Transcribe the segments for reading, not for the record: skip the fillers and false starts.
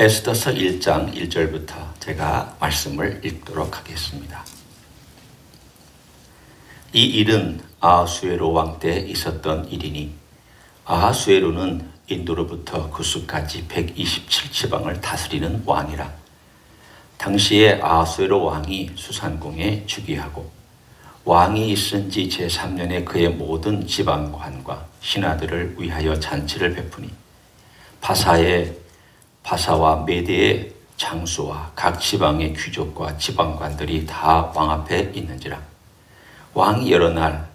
에스더서 1장 1절부터 제가 말씀을 읽도록 하겠습니다. 이 일은 아하수에로 왕 때 있었던 일이니 아하수에로는 인도로부터 구스까지 127지방을 다스리는 왕이라. 당시에 아하수에로 왕이 수산궁에 즉위하고 왕이 있은 지 제3년에 그의 모든 지방관과 신하들을 위하여 잔치를 베푸니 바사와 메대의 장수와 각 지방의 귀족과 지방관들이 다 왕 앞에 있는지라. 왕이 여러 날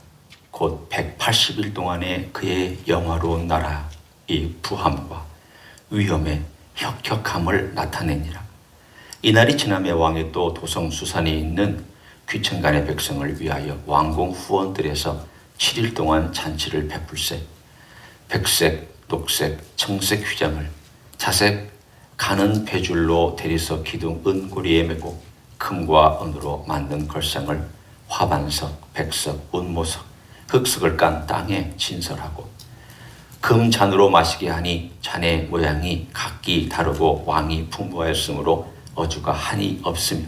곧 180일 동안에 그의 영화로운 나라의 부함과 위엄의 혁혁함을 나타내니라. 이날이 지남에 왕이 또 도성 수산에 있는 귀천간의 백성을 위하여 왕궁 후원들에서 7일 동안 잔치를 베풀세. 백색, 녹색, 청색 휘장을 자색 가는 배줄로 대리석 기둥 은고리에 메고 금과 은으로 만든 걸상을 화반석, 백석, 운모석, 흑석을 깐 땅에 진설하고 금잔으로 마시게 하니 잔의 모양이 각기 다르고 왕이 풍부하였으므로 어주가 한이 없으며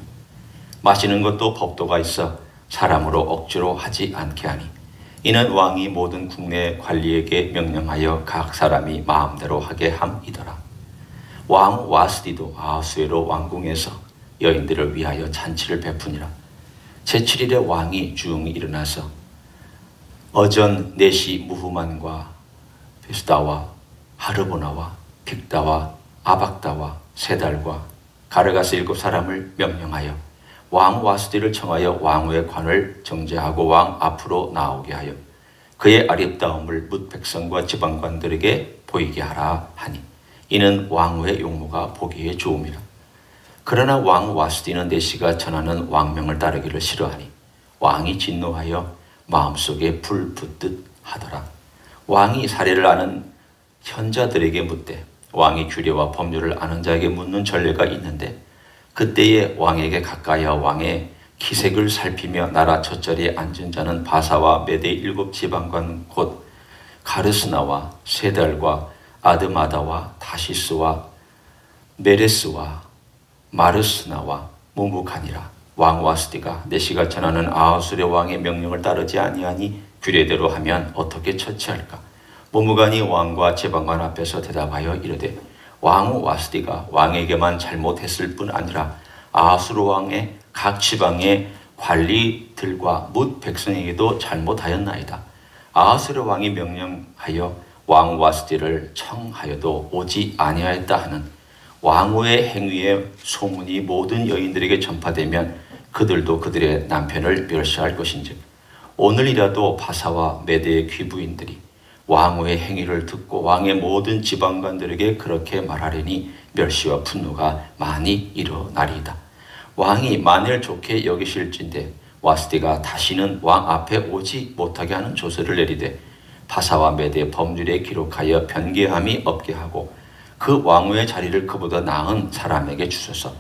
마시는 것도 법도가 있어 사람으로 억지로 하지 않게 하니 이는 왕이 모든 국내 관리에게 명령하여 각 사람이 마음대로 하게 함이더라. 왕 와스디도 아하수에로 왕궁에서 여인들을 위하여 잔치를 베푸니라. 제7일에 왕이 중이 일어나서 어전 네시 무후만과 베스다와 하르보나와 빅다와 아박다와 세달과 가르가스 7사람을 명령하여 왕 와스디를 청하여 왕후의 관을 정제하고 왕 앞으로 나오게 하여 그의 아름다움을 뭇 백성과 지방관들에게 보이게 하라 하니 이는 왕후의 용모가 보기에 좋음이라. 그러나 왕 와스디는 네시가 전하는 왕명을 따르기를 싫어하니 왕이 진노하여 마음속에 불 붙듯 하더라. 왕이 사례를 아는 현자들에게 묻되 왕이 규례와 법률을 아는 자에게 묻는 전례가 있는데 그때에 왕에게 가까이하 왕의 기색을 살피며 나라 첫자리에 앉은 자는 바사와 메대 7지방관 곧 가르스나와 세달과 아드마다와 다시스와 메레스와 마르스나와 무무간이라. 왕 와스디가 네시가 전하는 아하수레 왕의 명령을 따르지 아니하니 규례대로 하면 어떻게 처치할까? 무무간이 왕과 지방관 앞에서 대답하여 이르되 왕 와스디가 왕에게만 잘못했을 뿐 아니라 아하수르 왕의 각 지방의 관리들과 뭇 백성에게도 잘못하였나이다. 아하수르 왕이 명령하여 왕 와스디를 청하여도 오지 아니하였다 하는 왕후의 행위의 소문이 모든 여인들에게 전파되면 그들도 그들의 남편을 멸시할 것인즉 오늘이라도 바사와 메대의 귀부인들이 왕후의 행위를 듣고 왕의 모든 지방관들에게 그렇게 말하려니 멸시와 분노가 많이 일어나리이다. 왕이 만일 좋게 여기실진대 와스디가 다시는 왕 앞에 오지 못하게 하는 조서를 내리되 바사와 메대의 법률에 기록하여 변개함이 없게 하고 그 왕후의 자리를 그보다 나은 사람에게 주소서.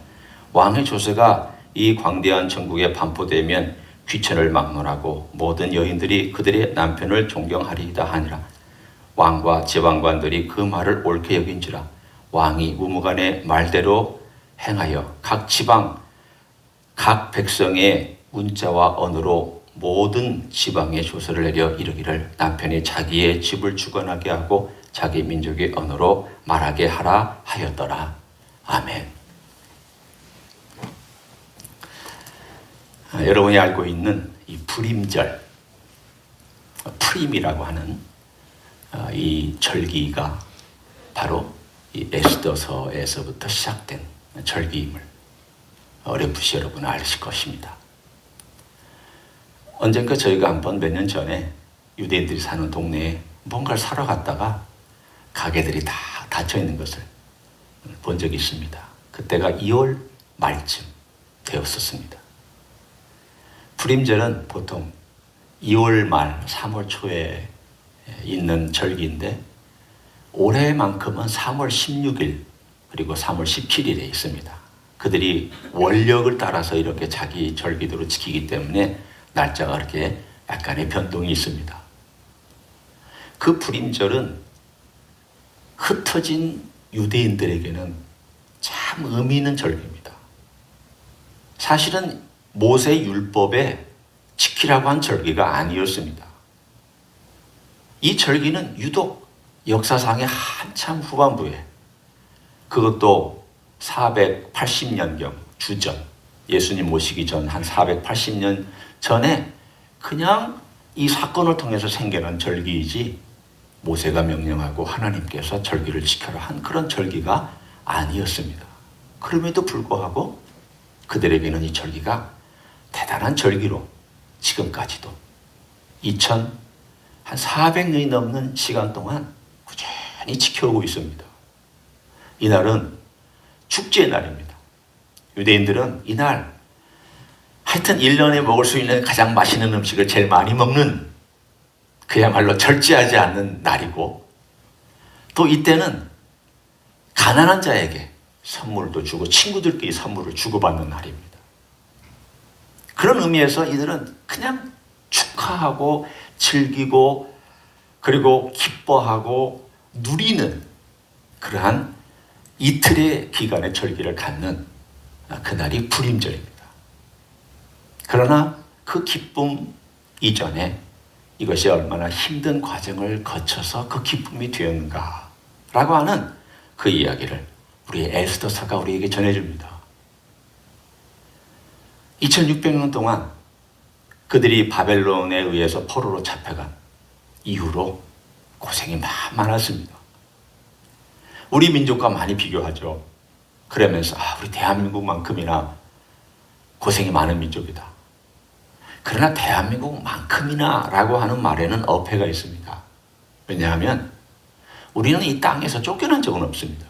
왕의 조서가 이 광대한 전국에 반포되면 귀천을 막론하고 모든 여인들이 그들의 남편을 존경하리이다 하니라. 왕과 지방관들이 그 말을 옳게 여긴지라. 왕이 무무간의 말대로 행하여 각 지방 각 백성의 문자와 언어로 모든 지방의 조서를 내려 이르기를 남편이 자기의 집을 주관하게 하고 자기 민족의 언어로 말하게 하라 하였더라. 아멘. 여러분이 알고 있는 이 불임절, 프림이라고 하는 이 절기가 바로 이 에스더서에서부터 시작된 절기임을 어렴풋이 여러분은 아실 것입니다. 언젠가 저희가 한번 몇 년 전에 유대인들이 사는 동네에 뭔가를 사러 갔다가 가게들이 다 닫혀 있는 것을 본 적이 있습니다. 그때가 2월 말쯤 되었었습니다. 불임절은 보통 2월 말, 3월 초에 있는 절기인데 올해만큼은 3월 16일 그리고 3월 17일에 있습니다. 그들이 원력을 따라서 이렇게 자기 절기대로 지키기 때문에 날짜가 그렇게 약간의 변동이 있습니다. 그 불임절은 흩어진 유대인들에게는 참 의미 있는 절기입니다. 사실은 모세 율법에 지키라고 한 절기가 아니었습니다. 이 절기는 유독 역사상의 한참 후반부에, 그것도 480년경 주전, 예수님 오시기 전 한 480년 전에 그냥 이 사건을 통해서 생겨난 절기이지, 모세가 명령하고 하나님께서 절기를 지켜라 한 그런 절기가 아니었습니다. 그럼에도 불구하고 그들에게는 이 절기가 대단한 절기로 지금까지도 한 400년이 넘는 시간 동안 꾸준히 지켜오고 있습니다. 이날은 축제의 날입니다. 유대인들은 이날 하여튼 1년에 먹을 수 있는 가장 맛있는 음식을 제일 많이 먹는, 그야말로 절제하지 않는 날이고, 또 이때는 가난한 자에게 선물도 주고 친구들끼리 선물을 주고받는 날입니다. 그런 의미에서 이들은 그냥 축하하고 즐기고 그리고 기뻐하고 누리는 그러한 이틀의 기간의 절기를 갖는 그날이 불임절입니다. 그러나 그 기쁨 이전에 이것이 얼마나 힘든 과정을 거쳐서 그 기쁨이 되었는가라고 하는 그 이야기를 우리 에스더서가 우리에게 전해줍니다. 2600년 동안 그들이 바벨론에 의해서 포로로 잡혀간 이후로 고생이 많았습니다. 우리 민족과 많이 비교하죠. 그러면서 우리 대한민국만큼이나 고생이 많은 민족이다. 그러나 대한민국만큼이나 라고 하는 말에는 어폐가 있습니다. 왜냐하면 우리는 이 땅에서 쫓겨난 적은 없습니다.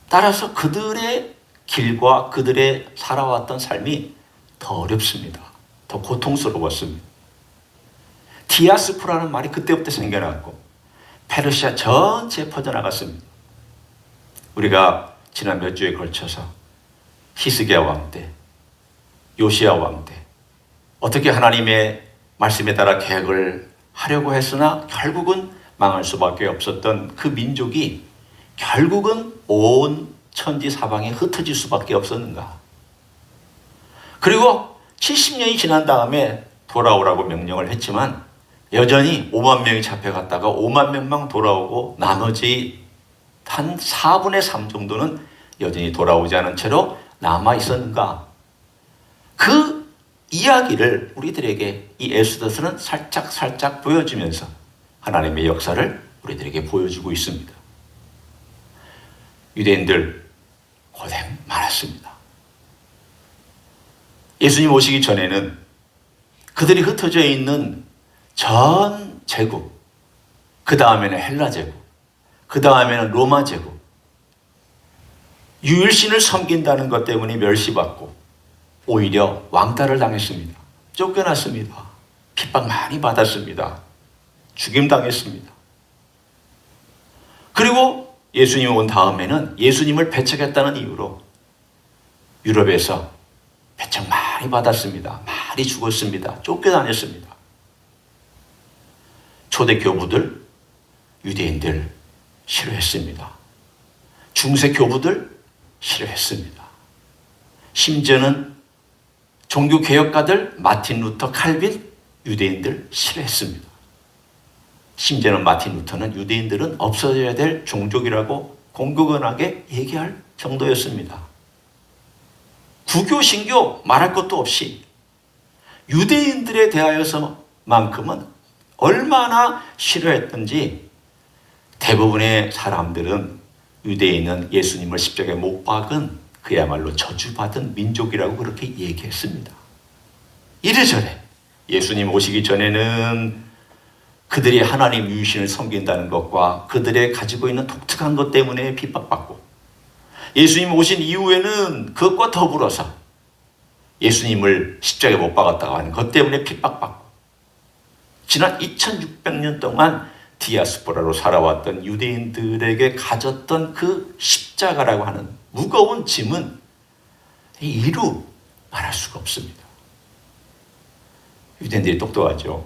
따라서 그들의 길과 그들의 살아왔던 삶이 더 어렵습니다. 더 고통스러웠습니다. 디아스포라는 말이 그때부터 생겨났고 페르시아 전체에 퍼져나갔습니다. 우리가 지난 몇 주에 걸쳐서 히스기야 왕 때, 요시야 왕 때 어떻게 하나님의 말씀에 따라 계획을 하려고 했으나 결국은 망할 수밖에 없었던 그 민족이 결국은 온 천지 사방에 흩어질 수밖에 없었는가. 그리고 70년이 지난 다음에 돌아오라고 명령을 했지만 여전히 5만 명이 잡혀갔다가 5만 명만 돌아오고 나머지 한 4분의 3 정도는 여전히 돌아오지 않은 채로 남아 있었는가. 그 이야기를 우리들에게 이 에스더서는 살짝 보여주면서 하나님의 역사를 우리들에게 보여주고 있습니다. 유대인들 고생 많았습니다. 예수님 오시기 전에는 그들이 흩어져 있는 전 제국, 그 다음에는 헬라 제국, 그 다음에는 로마 제국, 유일신을 섬긴다는 것 때문에 멸시받고 오히려 왕따를 당했습니다. 쫓겨났습니다. 핍박 많이 받았습니다. 죽임당했습니다. 그리고 예수님이 온 다음에는 예수님을 배척했다는 이유로 유럽에서 배척 많이 받았습니다. 많이 죽었습니다. 쫓겨다녔습니다. 초대 교부들, 유대인들 싫어했습니다. 중세 교부들 싫어했습니다. 심지어는 종교개혁가들, 마틴 루터, 칼빈, 유대인들 싫어했습니다. 심지어는 마틴 루터는 유대인들은 없어져야 될 종족이라고 공공연하게 얘기할 정도였습니다. 구교, 신교 말할 것도 없이 유대인들에 대하여서만큼은 얼마나 싫어했던지 대부분의 사람들은 유대인은 예수님을 십자가에 못 박은 그야말로 저주받은 민족이라고 그렇게 얘기했습니다. 이래저래 예수님 오시기 전에는 그들이 하나님 유신을 섬긴다는 것과 그들의 가지고 있는 독특한 것 때문에 핍박받고, 예수님 오신 이후에는 그것과 더불어서 예수님을 십자가에 못 박았다고 하는 것 때문에 핍박받고, 지난 2600년 동안 디아스포라로 살아왔던 유대인들에게 가졌던 그 십자가라고 하는 무거운 짐은 이루 말할 수가 없습니다. 유대인들이 똑똑하죠.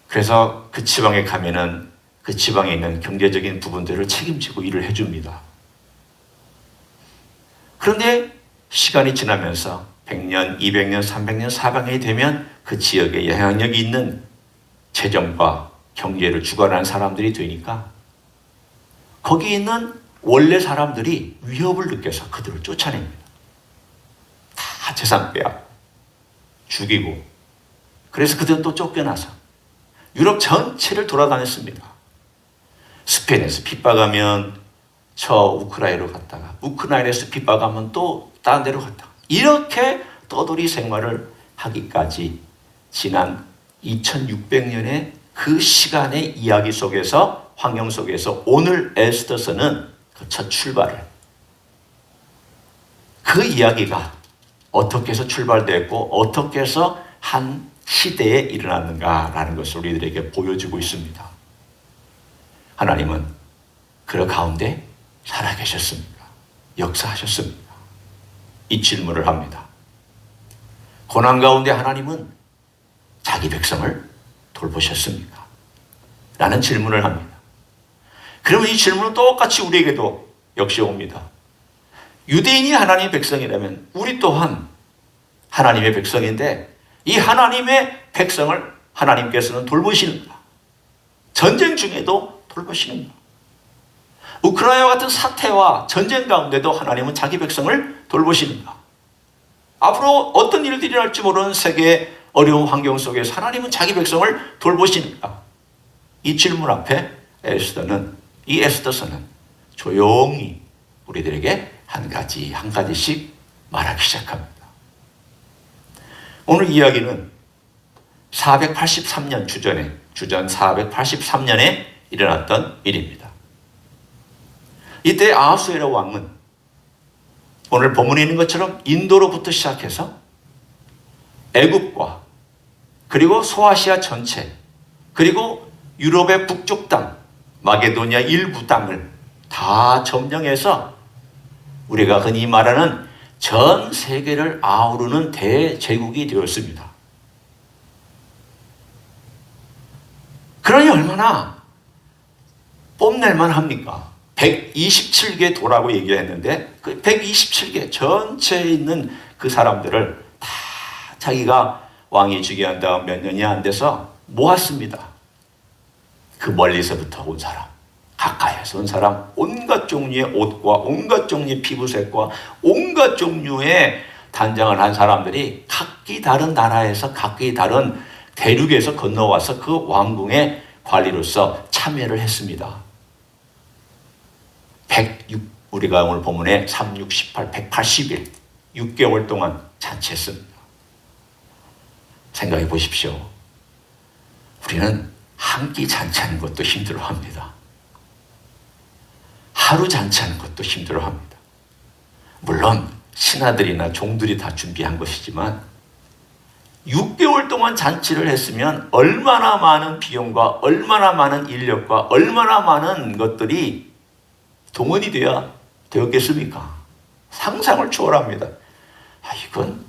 그래서 그 지방에 가면은 그 지방에 있는 경제적인 부분들을 책임지고 일을 해줍니다. 그런데 시간이 지나면서 100년, 200년, 300년, 400년이 되면 그 지역에 영향력이 있는 재정과 경제를 주관하는 사람들이 되니까 거기 있는 원래 사람들이 위협을 느껴서 그들을 쫓아냅니다. 다 재산 빼앗고 죽이고, 그래서 그들은 또 쫓겨나서 유럽 전체를 돌아다녔습니다. 스페인에서 핍박하면 저 우크라이나로 갔다가, 우크라이나에서 핍박하면 또 다른 데로 갔다가, 이렇게 떠돌이 생활을 하기까지 지난 2600년의 그 시간의 이야기 속에서, 환경 속에서 오늘 에스더서는 그 첫 출발을, 그 이야기가 어떻게 해서 출발됐고 어떻게 해서 한 시대에 일어났는가라는 것을 우리들에게 보여주고 있습니다. 하나님은 그 가운데 살아계셨습니까? 역사하셨습니까? 이 질문을 합니다. 고난 가운데 하나님은 자기 백성을 돌보셨습니까? 라는 질문을 합니다. 그러면 이 질문은 똑같이 우리에게도 역시 옵니다. 유대인이 하나님의 백성이라면 우리 또한 하나님의 백성인데, 이 하나님의 백성을 하나님께서는 돌보시는가? 전쟁 중에도 돌보시는가? 우크라이나와 같은 사태와 전쟁 가운데도 하나님은 자기 백성을 돌보시는가? 앞으로 어떤 일들이 일어날지 모르는 세계의 어려운 환경 속에서 하나님은 자기 백성을 돌보시는가? 이 질문 앞에 이 에스더서는 조용히 우리들에게 한 가지씩 말하기 시작합니다. 오늘 이야기는 483년 주전 483년에 일어났던 일입니다. 이때 아하수에로 왕은 오늘 본문에 있는 것처럼 인도로부터 시작해서 애굽과 그리고 소아시아 전체, 그리고 유럽의 북쪽 땅, 마게도니아 일부 땅을 다 점령해서 우리가 흔히 말하는 전 세계를 아우르는 대제국이 되었습니다. 그러니 얼마나 뽐낼만 합니까? 127개 도라고 얘기했는데 그 127개 전체에 있는 그 사람들을 다 자기가 왕이 즉위한 다음 몇 년이 안 돼서 모았습니다. 그 멀리서부터 온 사람, 가까이에서 온 사람, 온갖 종류의 옷과 온갖 종류의 피부색과 온갖 종류의 단장을 한 사람들이 각기 다른 나라에서 각기 다른 대륙에서 건너와서 그 왕궁의 관리로서 참여를 했습니다. 우리가 오늘 본문에 3, 6, 18, 180일 6개월 동안 잔치했습니다. 생각해 보십시오. 우리는 한 끼 잔치하는 것도 힘들어합니다. 하루 잔치하는 것도 힘들어합니다. 물론 신하들이나 종들이 다 준비한 것이지만 6개월 동안 잔치를 했으면 얼마나 많은 비용과 얼마나 많은 인력과 얼마나 많은 것들이 동원이 되었겠습니까? 상상을 초월합니다. 이건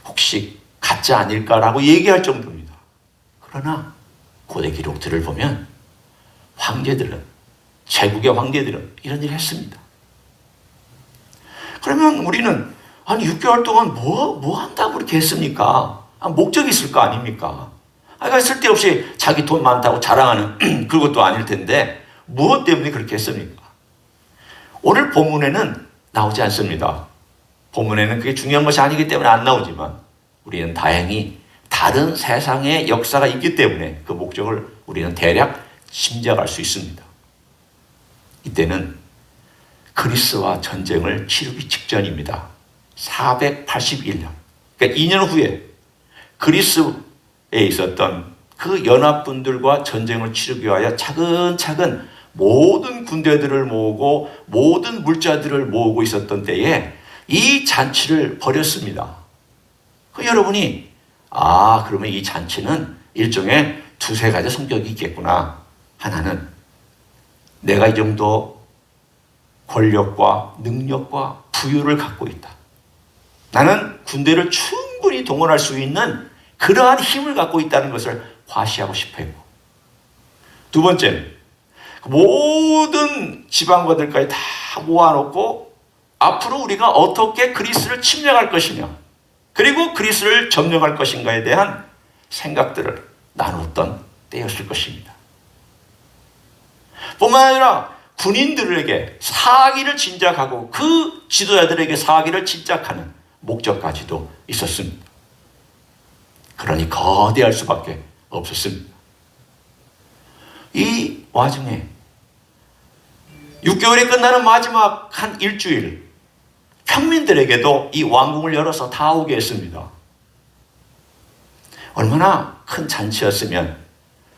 혹시 가짜 아닐까라고 얘기할 정도입니다. 그러나 고대 기록들을 보면 제국의 황제들은 이런 일을 했습니다. 그러면 우리는 6개월 동안 뭐 한다고 그렇게 했습니까? 목적이 있을 거 아닙니까? 쓸데없이 자기 돈 많다고 자랑하는 그것도 아닐 텐데 무엇 때문에 그렇게 했습니까? 오늘 본문에는 나오지 않습니다. 본문에는 그게 중요한 것이 아니기 때문에 안 나오지만 우리는 다행히 다른 세상의 역사가 있기 때문에 그 목적을 우리는 대략 짐작할 수 있습니다. 이때는 그리스와 전쟁을 치르기 직전입니다. 481년. 그러니까 2년 후에 그리스에 있었던 그 연합군들과 전쟁을 치르기 위하여 차근차근 모든 군대들을 모으고 모든 물자들을 모으고 있었던 때에 이 잔치를 벌였습니다. 여러분이 그러면 이 잔치는 일종의 두세 가지 성격이 있겠구나. 하나는 내가 이 정도 권력과 능력과 부유를 갖고 있다. 나는 군대를 충분히 동원할 수 있는 그러한 힘을 갖고 있다는 것을 과시하고 싶어 했고, 두 번째는 모든 지방관들까지 다 모아놓고 앞으로 우리가 어떻게 그리스를 침략할 것이냐, 그리고 그리스를 점령할 것인가에 대한 생각들을 나눴던 때였을 것입니다. 뿐만 아니라 군인들에게 사기를 진작하고 그 지도자들에게 사기를 진작하는 목적까지도 있었습니다. 그러니 거대할 수밖에 없었습니다. 이 와중에 6개월이 끝나는 마지막 한 일주일, 평민들에게도 이 왕궁을 열어서 다 오게 했습니다. 얼마나 큰 잔치였으면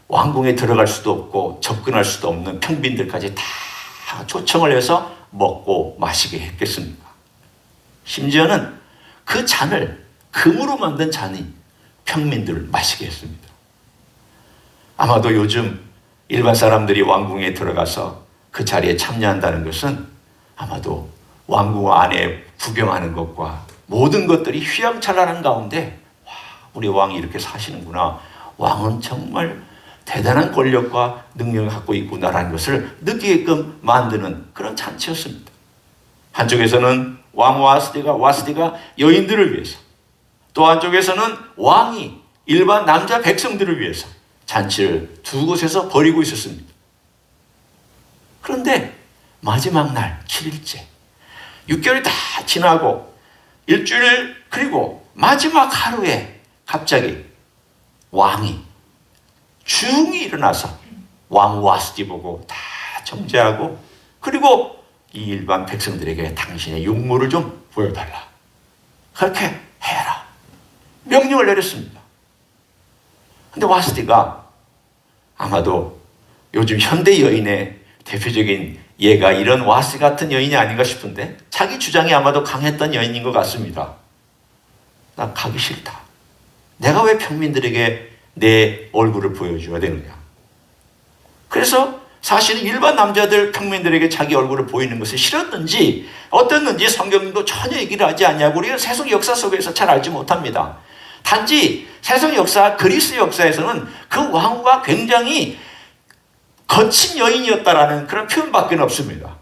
왕궁에 들어갈 수도 없고 접근할 수도 없는 평민들까지 다 초청을 해서 먹고 마시게 했겠습니까? 심지어는 그 잔을 금으로 만든 잔이 평민들을 마시게 했습니다. 아마도 요즘 일반 사람들이 왕궁에 들어가서 그 자리에 참여한다는 것은 아마도 왕궁 안에 구경하는 것과 모든 것들이 휘황찬란한 가운데, 와, 우리 왕이 이렇게 사시는구나, 왕은 정말 대단한 권력과 능력을 갖고 있구나라는 것을 느끼게끔 만드는 그런 잔치였습니다. 한쪽에서는 왕 와스디가 여인들을 위해서, 또 한쪽에서는 왕이 일반 남자 백성들을 위해서 잔치를 두 곳에서 벌이고 있었습니다. 그런데 마지막 날 7일째, 6개월이 다 지나고 일주일, 그리고 마지막 하루에 갑자기 왕이 중이 일어나서 왕 와스디 보고 다 정죄하고, 그리고 이 일반 백성들에게 당신의 용모를 좀 보여달라, 그렇게 해라, 명령을 내렸습니다. 근데 와스디가 아마도 요즘 현대 여인의 대표적인 예가 이런 와스디 같은 여인이 아닌가 싶은데, 자기 주장이 아마도 강했던 여인인 것 같습니다. 나 가기 싫다. 내가 왜 평민들에게 내 얼굴을 보여줘야 되느냐. 그래서 사실은 일반 남자들 평민들에게 자기 얼굴을 보이는 것이 싫었는지 어땠는지 성경도 전혀 얘기를 하지 않냐고 우리가 세속 역사 속에서 잘 알지 못합니다. 단지 세속 역사, 그리스 역사에서는 그 왕후가 굉장히 거친 여인이었다라는 그런 표현밖에 없습니다.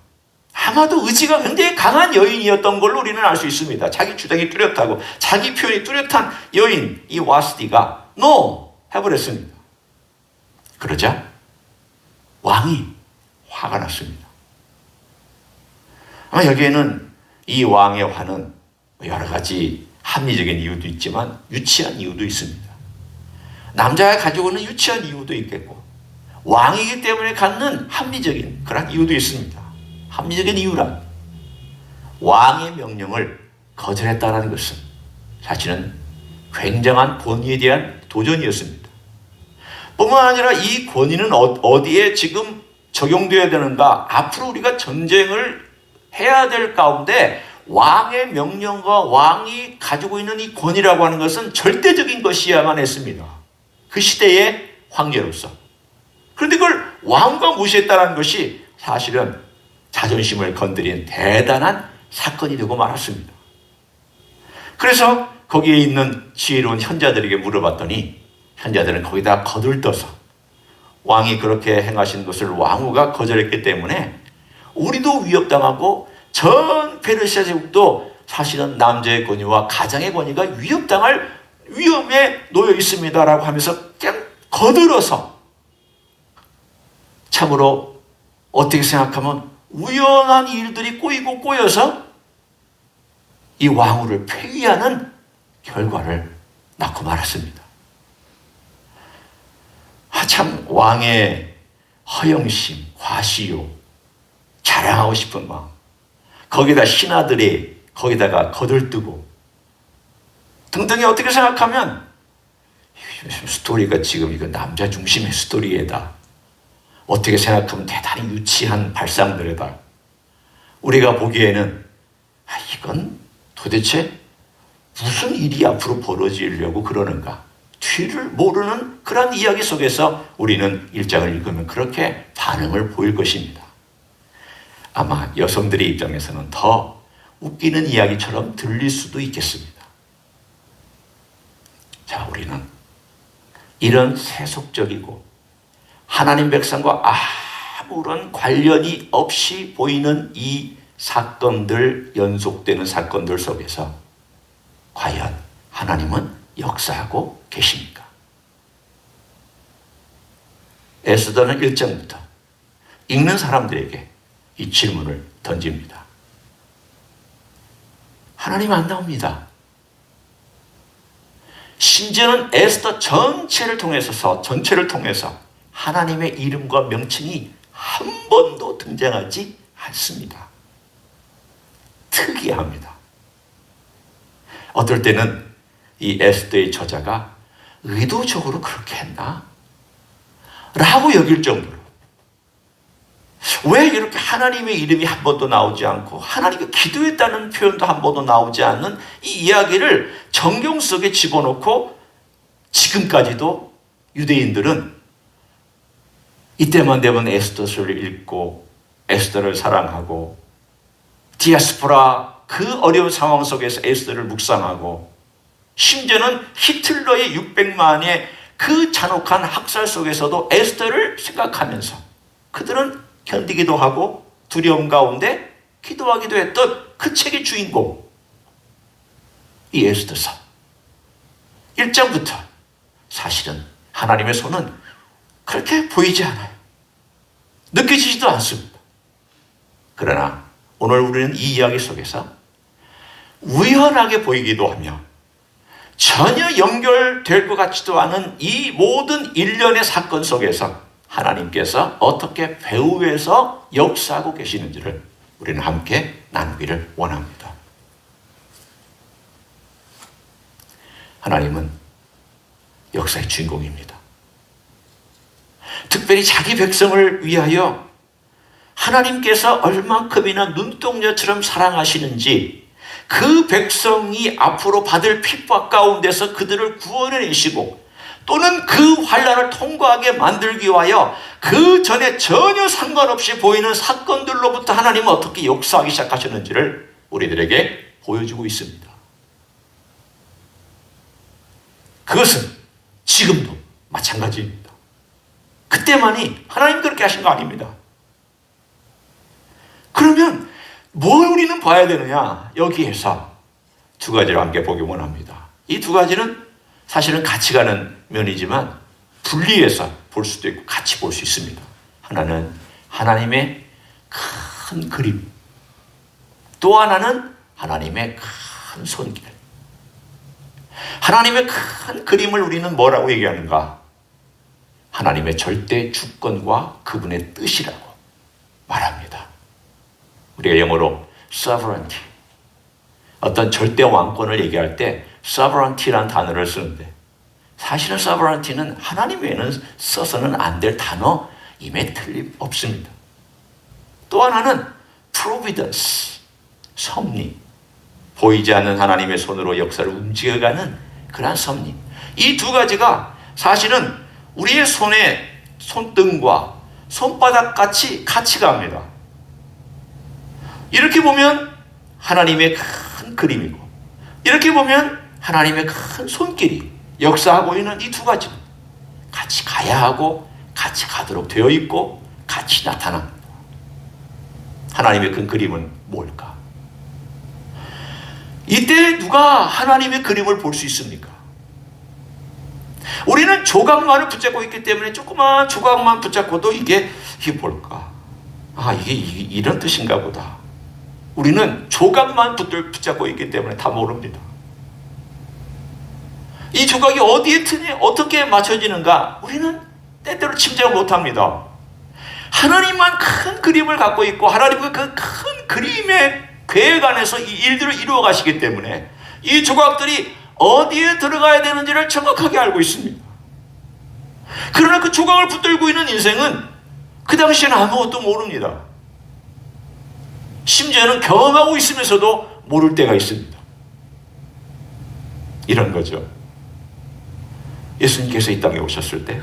아마도 의지가 굉장히 강한 여인이었던 걸로 우리는 알 수 있습니다. 자기 주장이 뚜렷하고 자기 표현이 뚜렷한 여인, 이 와스디가 NO! 해버렸습니다. 그러자 왕이 화가 났습니다. 아마 여기에는 이 왕의 화는 여러 가지 합리적인 이유도 있지만 유치한 이유도 있습니다. 남자가 가지고 있는 유치한 이유도 있겠고, 왕이기 때문에 갖는 합리적인 그런 이유도 있습니다. 합리적인 이유란, 왕의 명령을 거절했다는 것은 사실은 굉장한 권위에 대한 도전이었습니다. 뿐만 아니라 이 권위는 어디에 지금 적용되어야 되는가, 앞으로 우리가 전쟁을 해야 될 가운데 왕의 명령과 왕이 가지고 있는 이 권위라고 하는 것은 절대적인 것이어야만 했습니다. 그 시대의 황제로서. 그런데 그걸 왕과 무시했다는 것이 사실은 자존심을 건드린 대단한 사건이 되고 말았습니다. 그래서 거기에 있는 지혜로운 현자들에게 물어봤더니 현자들은 거기다 거들떠서 왕이 그렇게 행하신 것을 왕후가 거절했기 때문에 우리도 위협당하고 전 페르시아 제국도 사실은 남자의 권위와 가장의 권위가 위협당할 위험에 놓여 있습니다라고 하면서 그냥 거들어서, 참으로 어떻게 생각하면 우연한 일들이 꼬이고 꼬여서 이 왕후를 폐위하는 결과를 낳고 말았습니다. 참 왕의 허영심, 과시욕, 자랑하고 싶은 마음, 거기다 신하들이 거기다가 거들뜨고 등등이 어떻게 생각하면 스토리가 지금 이거 남자 중심의 스토리에다, 어떻게 생각하면 대단히 유치한 발상들에다, 우리가 보기에는 이건 도대체 무슨 일이 앞으로 벌어지려고 그러는가, 뒤를 모르는 그런 이야기 속에서 우리는 일장을 읽으면 그렇게 반응을 보일 것입니다. 아마 여성들의 입장에서는 더 웃기는 이야기처럼 들릴 수도 있겠습니다. 자, 우리는 이런 세속적이고 하나님 백성과 아무런 관련이 없이 보이는 이 사건들, 연속되는 사건들 속에서 과연 하나님은 역사하고 계십니까? 에스더는 1장부터 읽는 사람들에게 이 질문을 던집니다. 하나님 안 나옵니다. 심지어는 에스더 전체를 통해서 하나님의 이름과 명칭이 한 번도 등장하지 않습니다. 특이합니다. 어떨 때는 이 에스더의 저자가 의도적으로 그렇게 했나? 라고 여길 정도로 왜 이렇게 하나님의 이름이 한 번도 나오지 않고 하나님이 기도했다는 표현도 한 번도 나오지 않는 이 이야기를 성경 속에 집어넣고 지금까지도 유대인들은 이때만 되면 에스더서를 읽고 에스더를 사랑하고 디아스포라 그 어려운 상황 속에서 에스더를 묵상하고 심지어는 히틀러의 600만의 그 잔혹한 학살 속에서도 에스더를 생각하면서 그들은 견디기도 하고 두려움 가운데 기도하기도 했던 그 책의 주인공 이 에스더서 1장부터 사실은 하나님의 손은 그렇게 보이지 않아요. 느껴지지도 않습니다. 그러나 오늘 우리는 이 이야기 속에서 우연하게 보이기도 하며 전혀 연결될 것 같지도 않은 이 모든 일련의 사건 속에서 하나님께서 어떻게 배후에서 역사하고 계시는지를 우리는 함께 나누기를 원합니다. 하나님은 역사의 주인공입니다. 특별히 자기 백성을 위하여 하나님께서 얼만큼이나 눈동자처럼 사랑하시는지 그 백성이 앞으로 받을 핍박 가운데서 그들을 구원해내시고 또는 그 환난을 통과하게 만들기 위하여 그 전에 전혀 상관없이 보이는 사건들로부터 하나님은 어떻게 역사하기 시작하셨는지를 우리들에게 보여주고 있습니다. 그것은 지금도 마찬가지입니다. 그때만이 하나님 그렇게 하신 거 아닙니다. 그러면 뭘 우리는 봐야 되느냐? 여기에서 두 가지를 함께 보기 원합니다. 이 두 가지는 사실은 같이 가는 면이지만 분리해서 볼 수도 있고 같이 볼 수 있습니다. 하나는 하나님의 큰 그림, 또 하나는 하나님의 큰 손길. 하나님의 큰 그림을 우리는 뭐라고 얘기하는가? 하나님의 절대 주권과 그분의 뜻이라고 말합니다. 우리가 영어로 sovereignty, 어떤 절대 왕권을 얘기할 때 sovereignty라는 단어를 쓰는데 사실은 sovereignty는 하나님 외에는 써서는 안 될 단어임에 틀림없습니다. 또 하나는 providence, 섭리, 보이지 않는 하나님의 손으로 역사를 움직여가는 그러한 섭리. 이 두 가지가 사실은 우리의 손등과 손바닥같이 같이 갑니다. 이렇게 보면 하나님의 큰 그림이고 이렇게 보면 하나님의 큰 손길이 역사하고 있는 이 두 가지는 같이 가야 하고 같이 가도록 되어 있고 같이 나타납니다. 하나님의 큰 그림은 뭘까? 이때 누가 하나님의 그림을 볼 수 있습니까? 우리는 조각만을 붙잡고 있기 때문에 조그만 조각만 붙잡고도 이게 뭘까? 이게 이런 뜻인가 보다. 우리는 조각만 붙잡고 있기 때문에 다 모릅니다. 이 조각이 어디에 트니 어떻게 맞춰지는가 우리는 때때로 짐작 못합니다. 하나님만 큰 그림을 갖고 있고 하나님은 그 큰 그림의 계획 안에서 이 일들을 이루어 가시기 때문에 이 조각들이 어디에 들어가야 되는지를 정확하게 알고 있습니다. 그러나 그 조각을 붙들고 있는 인생은 그 당시에는 아무것도 모릅니다. 심지어는 경험하고 있으면서도 모를 때가 있습니다. 이런 거죠. 예수님께서 이 땅에 오셨을 때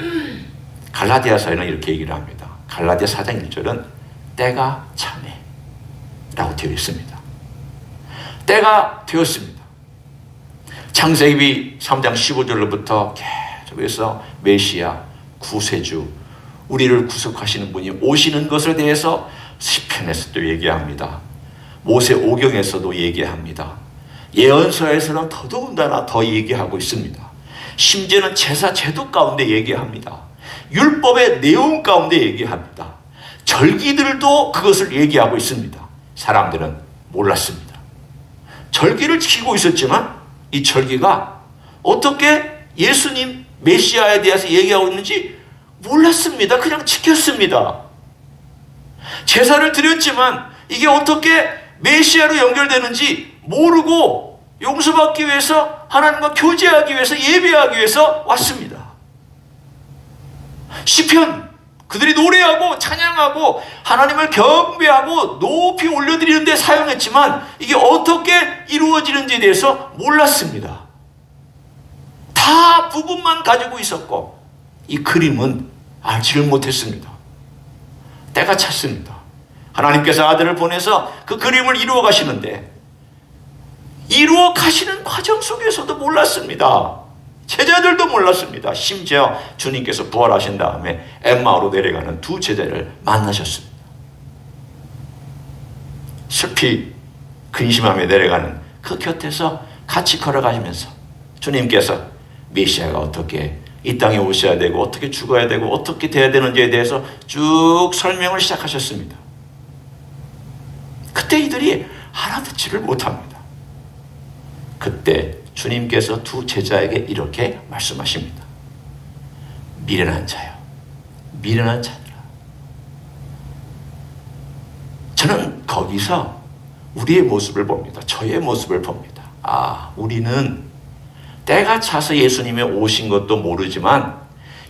갈라디아서에는 이렇게 얘기를 합니다. 갈라디아 4장 1절은 때가 차네 라고 되어 있습니다. 때가 되었습니다. 창세기 3장 15절로부터 계속해서 메시아, 구세주, 우리를 구속하시는 분이 오시는 것에 대해서 시편에서 또 얘기합니다. 모세오경에서도 얘기합니다. 예언서에서는 더더군다나 더 얘기하고 있습니다. 심지어는 제사 제도 가운데 얘기합니다. 율법의 내용 가운데 얘기합니다. 절기들도 그것을 얘기하고 있습니다. 사람들은 몰랐습니다. 절기를 지키고 있었지만 이 절기가 어떻게 예수님 메시아에 대해서 얘기하고 있는지 몰랐습니다. 그냥 지켰습니다. 제사를 드렸지만 이게 어떻게 메시아로 연결되는지 모르고 용서받기 위해서, 하나님과 교제하기 위해서, 예배하기 위해서 왔습니다. 시편, 그들이 노래하고 찬양하고 하나님을 경배하고 높이 올려드리는 데 사용했지만 이게 어떻게 이루어지는지에 대해서 몰랐습니다. 다 부분만 가지고 있었고 이 그림은 알지를 못했습니다. 때가 찼습니다. 하나님께서 아들을 보내서 그 그림을 이루어 가시는데 이루어 가시는 과정 속에서도 몰랐습니다. 제자들도 몰랐습니다. 심지어 주님께서 부활하신 다음에 엠마오로 내려가는 두 제자를 만나셨습니다. 슬피 근심하며 내려가는 그 곁에서 같이 걸어가시면서 주님께서 메시아가 어떻게 이 땅에 오셔야 되고 어떻게 죽어야 되고 어떻게 돼야 되는지에 대해서 쭉 설명을 시작하셨습니다. 그때 이들이 알아듣지를 못합니다. 그때 주님께서 두 제자에게 이렇게 말씀하십니다. 미련한 자요, 미련한 자들아. 저는 거기서 우리의 모습을 봅니다. 저의 모습을 봅니다. 아, 우리는 때가 차서 예수님이 오신 것도 모르지만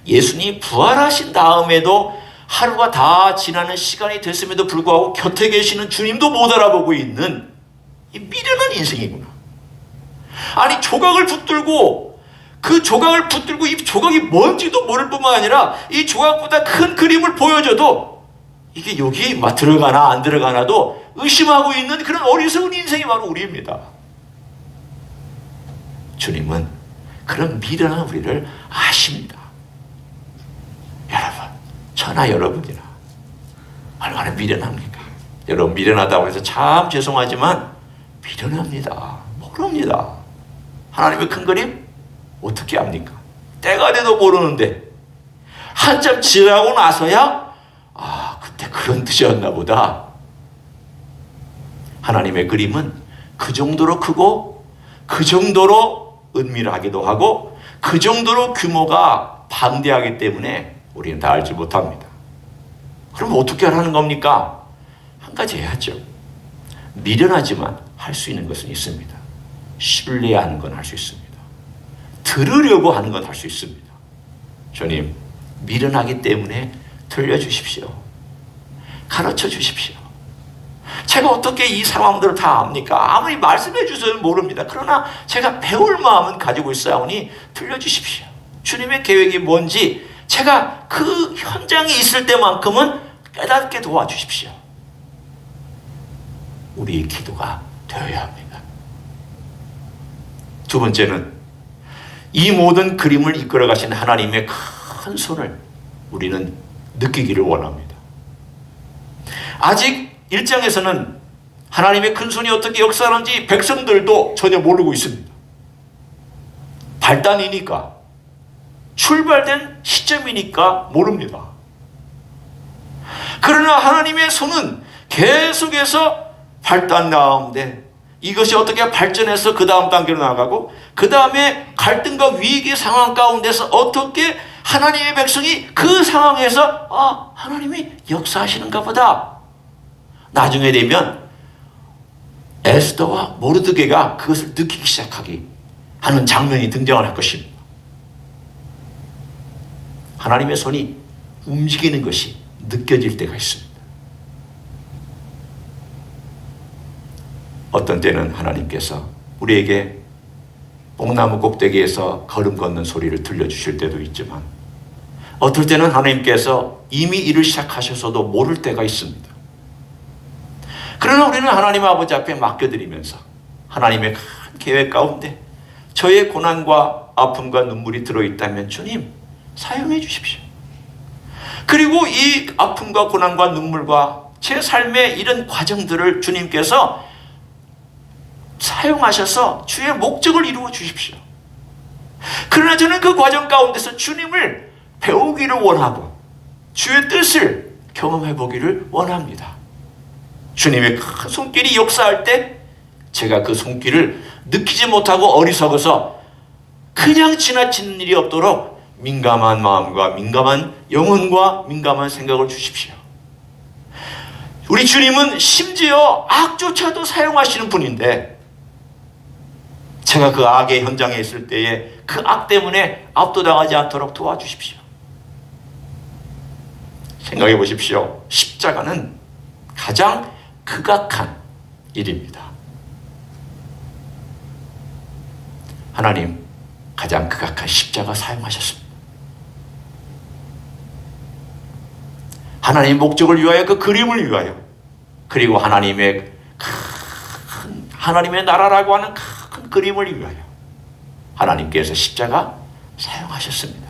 예수님이 부활하신 다음에도 하루가 다 지나는 시간이 됐음에도 불구하고 곁에 계시는 주님도 못 알아보고 있는 이 미련한 인생이구나. 아니, 조각을 붙들고 그 조각을 붙들고 이 조각이 뭔지도 모를 뿐만 아니라 이 조각보다 큰 그림을 보여줘도 이게 여기 들어가나 안 들어가나도 의심하고 있는 그런 어리석은 인생이 바로 우리입니다. 주님은 그런 미련한 우리를 아십니다. 여러분, 저나 여러분이나 얼마나 미련합니까? 여러분, 미련하다고 해서 참 죄송하지만 미련합니다. 모릅니다. 하나님의 큰 그림 어떻게 압니까? 때가 돼도 모르는데 한참 지나고 나서야 그때 그런 뜻이었나 보다. 하나님의 그림은 그 정도로 크고 그 정도로 은밀하기도 하고 그 정도로 규모가 방대하기 때문에 우리는 다 알지 못합니다. 그럼 어떻게 하라는 겁니까? 한 가지 해야죠. 미련하지만 할 수 있는 것은 있습니다. 신뢰하는 건 할 수 있습니다. 들으려고 하는 건 할 수 있습니다. 주님, 미련하기 때문에 들려주십시오. 가르쳐 주십시오. 제가 어떻게 이 상황들을 다 압니까? 아무리 말씀해 주셔도 모릅니다. 그러나 제가 배울 마음은 가지고 있사오니 들려주십시오. 주님의 계획이 뭔지 제가 그 현장에 있을 때만큼은 깨닫게 도와주십시오. 우리의 기도가 되어야 합니다. 두 번째는 이 모든 그림을 이끌어 가신 하나님의 큰 손을 우리는 느끼기를 원합니다. 아직 1장에서는 하나님의 큰 손이 어떻게 역사하는지 백성들도 전혀 모르고 있습니다. 발단이니까, 출발된 시점이니까 모릅니다. 그러나 하나님의 손은 계속해서 발단 가운데 이것이 어떻게 발전해서 그 다음 단계로 나아가고 그 다음에 갈등과 위기 상황 가운데서 어떻게 하나님의 백성이 그 상황에서 하나님이 역사하시는가 보다. 나중에 되면 에스더와 모르드게가 그것을 느끼기 시작하기 하는 장면이 등장할 것입니다. 하나님의 손이 움직이는 것이 느껴질 때가 있습니다. 어떤 때는 하나님께서 우리에게 뽕나무 꼭대기에서 걸음 걷는 소리를 들려주실 때도 있지만 어떨 때는 하나님께서 이미 일을 시작하셔서도 모를 때가 있습니다. 그러나 우리는 하나님 아버지 앞에 맡겨드리면서 하나님의 큰 계획 가운데 저의 고난과 아픔과 눈물이 들어있다면 주님 사용해 주십시오. 그리고 이 아픔과 고난과 눈물과 제 삶의 이런 과정들을 주님께서 사용하셔서 주의 목적을 이루어 주십시오. 그러나 저는 그 과정 가운데서 주님을 배우기를 원하고 주의 뜻을 경험해 보기를 원합니다. 주님의 큰 손길이 역사할 때 제가 그 손길을 느끼지 못하고 어리석어서 그냥 지나치는 일이 없도록 민감한 마음과 민감한 영혼과 민감한 생각을 주십시오. 우리 주님은 심지어 악조차도 사용하시는 분인데 제가 그 악의 현장에 있을 때에 그 악 때문에 압도당하지 않도록 도와주십시오. 생각해 보십시오. 십자가는 가장 극악한 일입니다. 하나님 가장 극악한 십자가 사용하셨습니다. 하나님의 목적을 위하여, 그 그림을 위하여, 그리고 하나님의 나라라고 하는 큰 그림을 위하여 하나님께서 십자가 사용하셨습니다.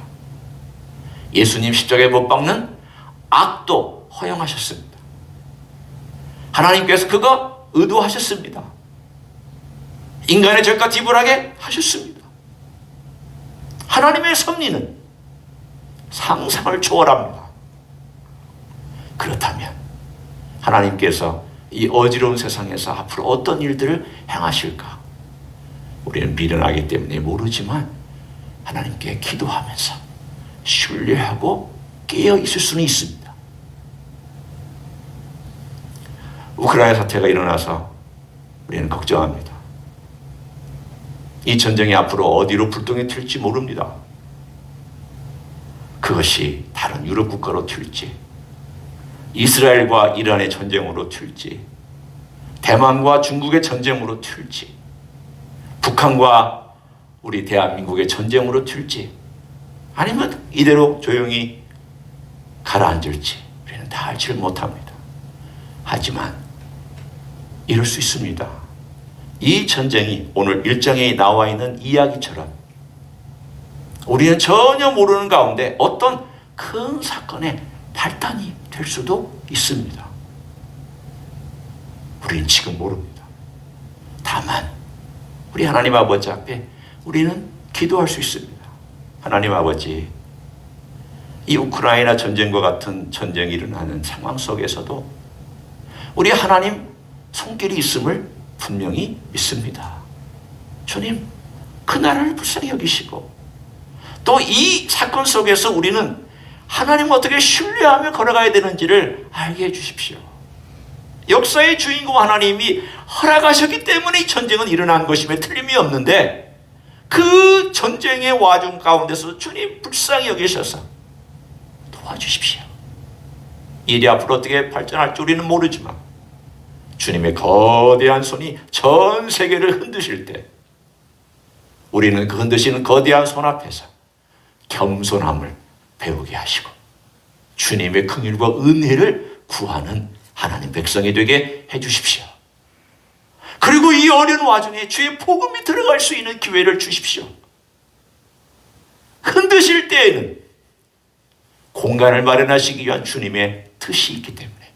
예수님 십자가에 못 박는 악도 허용하셨습니다. 하나님께서 그거 의도하셨습니다. 인간의 죄가 지불하게 하셨습니다. 하나님의 섭리는 상상을 초월합니다. 그렇다면 하나님께서 이 어지러운 세상에서 앞으로 어떤 일들을 행하실까? 우리는 미련하기 때문에 모르지만 하나님께 기도하면서 신뢰하고 깨어 있을 수는 있습니다. 우크라이나 사태가 일어나서 우리는 걱정합니다. 이 전쟁이 앞으로 어디로 불똥이 튈지 모릅니다. 그것이 다른 유럽 국가로 튈지, 이스라엘과 이란의 전쟁으로 튈지, 대만과 중국의 전쟁으로 튈지, 북한과 우리 대한민국의 전쟁으로 튈지, 아니면 이대로 조용히 가라앉을지 우리는 다 알지를 못합니다. 하지만 이럴 수 있습니다. 이 전쟁이 오늘 1장에 나와 있는 이야기처럼 우리는 전혀 모르는 가운데 어떤 큰 사건의 발단이 될 수도 있습니다. 우리는 지금 모릅니다. 다만 우리 하나님 아버지 앞에 우리는 기도할 수 있습니다. 하나님 아버지, 이 우크라이나 전쟁과 같은 전쟁이 일어나는 상황 속에서도 우리 하나님 손길이 있음을 분명히 믿습니다. 주님, 그 나라를 불쌍히 여기시고 또 이 사건 속에서 우리는 하나님을 어떻게 신뢰하며 걸어가야 되는지를 알게 해주십시오. 역사의 주인공 하나님이 허락하셨기 때문에 이 전쟁은 일어난 것임에 틀림이 없는데 그 전쟁의 와중 가운데서 주님 불쌍히 여기셔서 도와주십시오. 일이 앞으로 어떻게 발전할지 우리는 모르지만 주님의 거대한 손이 전 세계를 흔드실 때 우리는 그 흔드시는 거대한 손 앞에서 겸손함을 배우게 하시고 주님의 긍휼과 은혜를 구하는 하나님 백성이 되게 해주십시오. 그리고 이 어려운 와중에 주의 복음이 들어갈 수 있는 기회를 주십시오. 흔드실 때에는 공간을 마련하시기 위한 주님의 뜻이 있기 때문에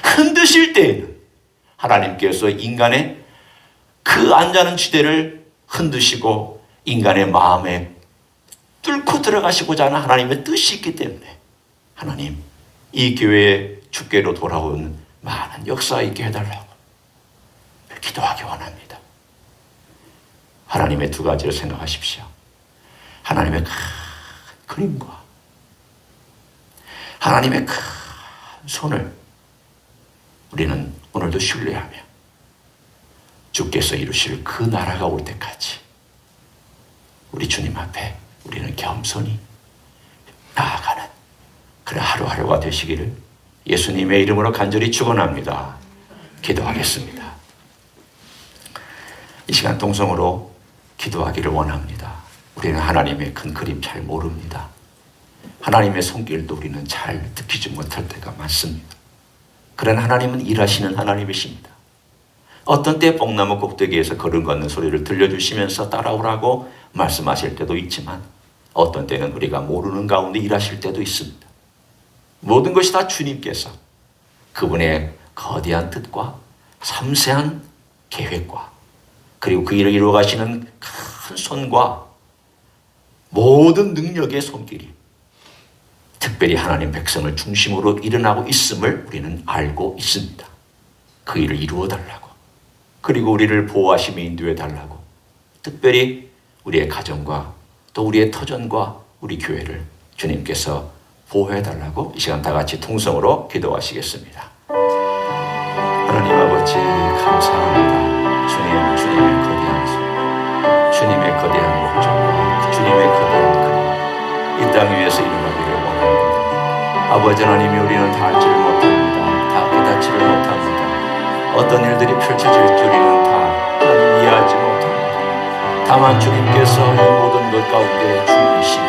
흔드실 때에는 하나님께서 인간의 그 앉아는 지대를 흔드시고 인간의 마음에 뚫고 들어가시고자 하는 하나님의 뜻이 있기 때문에 하나님, 이 교회에 주께로 돌아온 많은 역사 있게 해달라고 기도하기 원합니다. 하나님의 두 가지를 생각하십시오. 하나님의 큰 그림과 하나님의 큰 손을 우리는 오늘도 신뢰하며 주께서 이루실 그 나라가 올 때까지 우리 주님 앞에 우리는 겸손히 나아가는 그런 하루하루가 되시기를 예수님의 이름으로 간절히 축원합니다. 기도하겠습니다. 이 시간 동성으로 기도하기를 원합니다. 우리는 하나님의 큰 그림 잘 모릅니다. 하나님의 손길도 우리는 잘 느끼지 못할 때가 많습니다. 그러나 하나님은 일하시는 하나님이십니다. 어떤 때 뽕나무 꼭대기에서 걸음 걷는 소리를 들려주시면서 따라오라고 말씀하실 때도 있지만 어떤 때는 우리가 모르는 가운데 일하실 때도 있습니다. 모든 것이 다 주님께서 그분의 거대한 뜻과 섬세한 계획과 그리고 그 일을 이루어 가시는 큰 손과 모든 능력의 손길이 특별히 하나님 백성을 중심으로 일어나고 있음을 우리는 알고 있습니다. 그 일을 이루어 달라고, 그리고 우리를 보호하시며 인도해 달라고, 특별히 우리의 가정과 또 우리의 터전과 우리 교회를 주님께서 보호해 달라고 이 시간 다 같이 통성으로 기도하시겠습니다. 하나님 아버지 감사합니다. 주님의 거대한 손, 주님의 거대한 목적과 주님의 거대한 그림, 이 땅 위에서 일어나기를 원합니다. 아버지 하나님이 우리는 다 알지를 못합니다. 다 깨닫지를 못합니다. 어떤 일들이 펼쳐질 줄이는 다 하나님 이해하지 못합니다. 다만 주님께서 이 모든 것 가운데 주이시니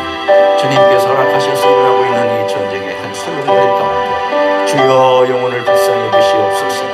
주님께서 허락하셔서 일어나고 있는 이 전쟁의 한 소용돌이 가운데 주여 영혼을 불쌍히 여기시옵소서.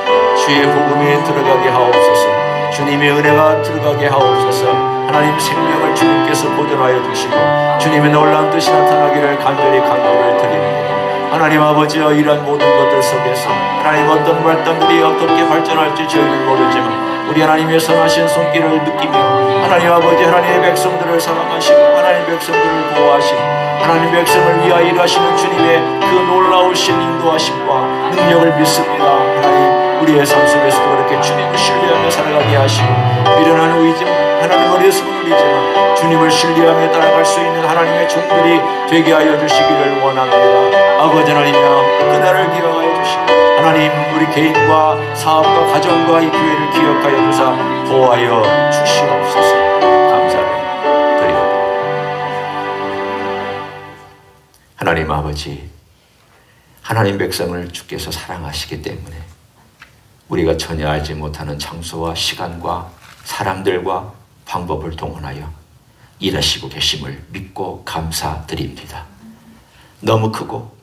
주의 복음이 들어가게 하옵소서. 주님의 은혜가 들어가게 하옵소서. 하나님 생명을 주님께서 보존하여 주시고 주님의 놀라운 뜻이 나타나기를 간절히 간구를 드립니다. 하나님 아버지여, 이러한 모든 것들 속에서 하나님 어떤 말단들이 어떻게 발전할지 저희는 모르지만 우리 하나님의 선하신 손길을 느끼며 하나님 아버지 하나님의 백성들을 사랑하시고 하나님 백성들을 보호하시고 하나님 백성을 위하여 일하시는 주님의 그 놀라우신 인도하심과 능력을 믿습니다. 하나님 우리의 삶 속에서도 그렇게 주님을 신뢰하며 살아가게 하시고 미련한 의지만 하나님 어리석은 의지만 주님을 신뢰하며 따라갈 수 있는 하나님의 종들이 되게 하여 주시기를 원합니다. 아버지 하나님이여, 그날을 기억하여 주시고 하나님 우리 개인과 사업과 가정과 이 교회를 기억하여 주사 보호하여 주시옵소서. 감사를 드립니다. 하나님 아버지, 하나님 백성을 주께서 사랑하시기 때문에 우리가 전혀 알지 못하는 장소와 시간과 사람들과 방법을 동원하여 일하시고 계심을 믿고 감사드립니다. 너무 크고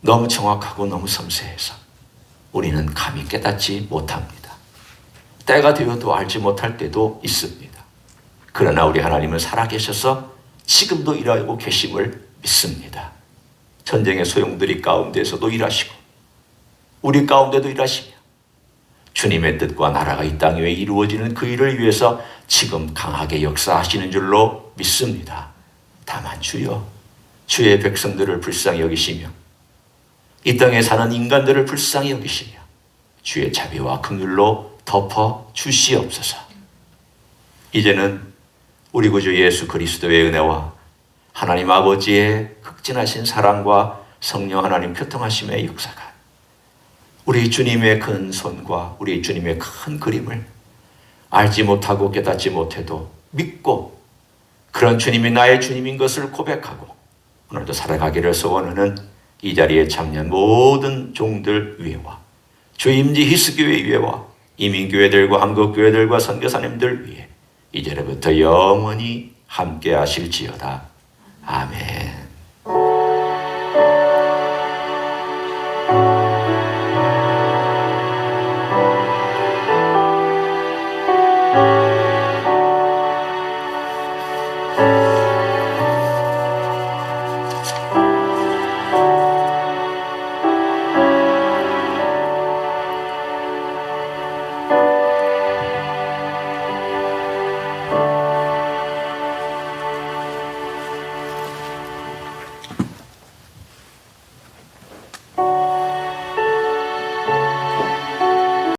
너무 정확하고 너무 섬세해서 우리는 감히 깨닫지 못합니다. 때가 되어도 알지 못할 때도 있습니다. 그러나 우리 하나님은 살아계셔서 지금도 일하고 계심을 믿습니다. 전쟁의 소용돌이 가운데서도 일하시고 우리 가운데도 일하시며 주님의 뜻과 나라가 이 땅 위에 이루어지는 그 일을 위해서 지금 강하게 역사하시는 줄로 믿습니다. 다만 주여, 주의 백성들을 불쌍히 여기시며 이 땅에 사는 인간들을 불쌍히 여기시며 주의 자비와 긍휼로 덮어 주시옵소서. 이제는 우리 구주 예수 그리스도의 은혜와 하나님 아버지의 극진하신 사랑과 성령 하나님 교통하심의 역사가 우리 주님의 큰 손과 우리 주님의 큰 그림을 알지 못하고 깨닫지 못해도 믿고 그런 주님이 나의 주님인 것을 고백하고 오늘도 살아가기를 소원하는 이 자리에 참여한 모든 종들 위에와 주임지 히스교회 위에와 이민교회들과 한국교회들과 선교사님들 위에 이제부터 영원히 함께 하실지어다. 아멘.